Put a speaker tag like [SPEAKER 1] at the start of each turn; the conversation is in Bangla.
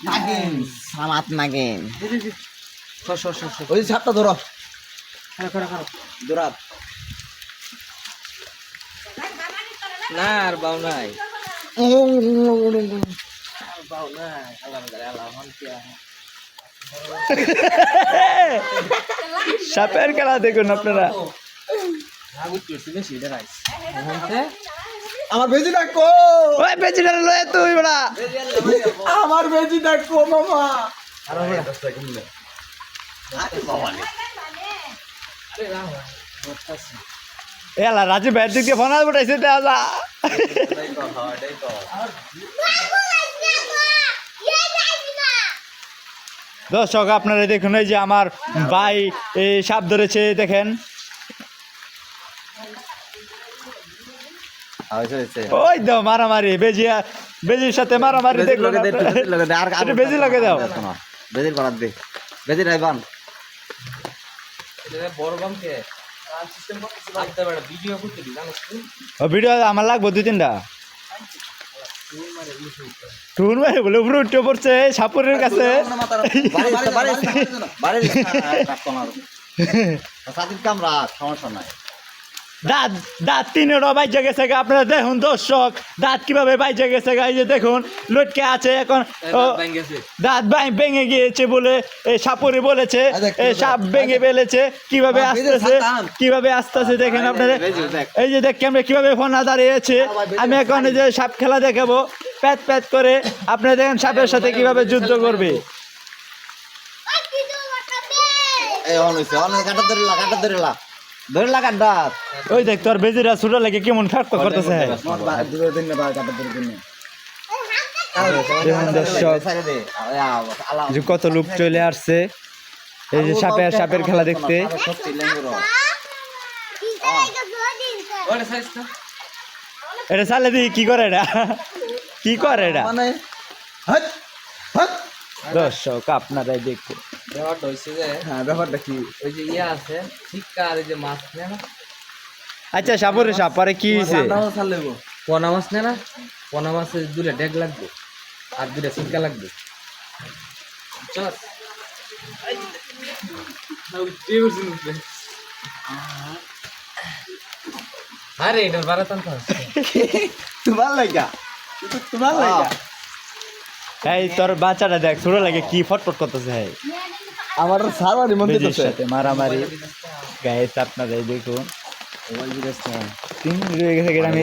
[SPEAKER 1] নাগিন সামাত নাগিন
[SPEAKER 2] সর
[SPEAKER 1] ওই ছাপটা ধরো
[SPEAKER 2] করো
[SPEAKER 1] দৌড়াত
[SPEAKER 2] না আর বাউ নাই
[SPEAKER 3] সাপের খেলা দেখুন আপনারা।
[SPEAKER 1] আমার বেজি ডাকো
[SPEAKER 3] ওই বেজিটার লয়ে তুই বড়া
[SPEAKER 1] আমার বেজি ডাকো মামা
[SPEAKER 3] এলা রাজু ব্যাট দিকে ফোন আর উঠাইছে দাদা। দর্শক আপনারা দেখুন এই যে আমার ভাই এই সাপ ধরেছে দেখেন। ওই দাও মারামারি বেজির সাথে মারামারি দেখুন। বেজি লাগে দাও
[SPEAKER 1] বেজির করার দে বেজির রাইবান
[SPEAKER 2] বড় বামকে সিস্টেম করতে পারে ভিডিও করতে দি জানো
[SPEAKER 3] ও ভিডিও আমার লাগবে 2-3টা টুন ভাই বলে উপরে উঠে পড়ছে সাপুরের কাছে।
[SPEAKER 1] কামরা সমস্যা নাই
[SPEAKER 3] দাঁত তিনেরও বাইজে গেছে গা। আপনারা দেখুন দর্শক দাঁত কিভাবে বাইজে গেছে গা। এই যে দেখুন লটকে আছে এখন দাঁত ভেঙে গিয়েছে বলে এই সাপুরে বলেছে এই সাপ ভেঙে ফেলেছে কিভাবে আসতেছে দেখেন আপনারা। এই যে দেখ ক্যামেরা কিভাবে ফোনা দাঁড়িয়েছে। আমি এখন এই যে সাপ খেলা দেখাবো প্যাত প্যাত করে। আপনারা দেখেন সাপের সাথে কিভাবে যুদ্ধ করবে।
[SPEAKER 1] ধরে লাগান দাঁত
[SPEAKER 3] ওই দেখ তোর বেজিরা ছোট লাগে কেমন খাটতো করতেছে। কত লোক চলে আসছে এই যে সাপের খেলা দেখতে। এটা চালে দি কি করে এটা দর্শক আপনারাই দেখুন।
[SPEAKER 2] ব্যাপারটা হইছে যে
[SPEAKER 1] ব্যাপারটা কি
[SPEAKER 2] ওই যে ইয়া আছে শিক্ষা আর এই যে মাছ নেয় না
[SPEAKER 3] আচ্ছা সাপরে সাপ পরে কি হয়েছে
[SPEAKER 2] পোনা মাছ নেয় না পোনা মাছের দুটা ডেক লাগবে আর দুটা শিক্ষা লাগবে আরে এটা বারাতান
[SPEAKER 1] তোমার লাগা
[SPEAKER 3] এই তোর বাচ্চাটা দেখ ছোট লাগে কি ফটফট করতেছে।
[SPEAKER 1] আমার সারানি মন্দির
[SPEAKER 3] সাথে মারামারি গায়ে আপনারাই দেখুন। 3 মিনিট হয়ে গেছে আমি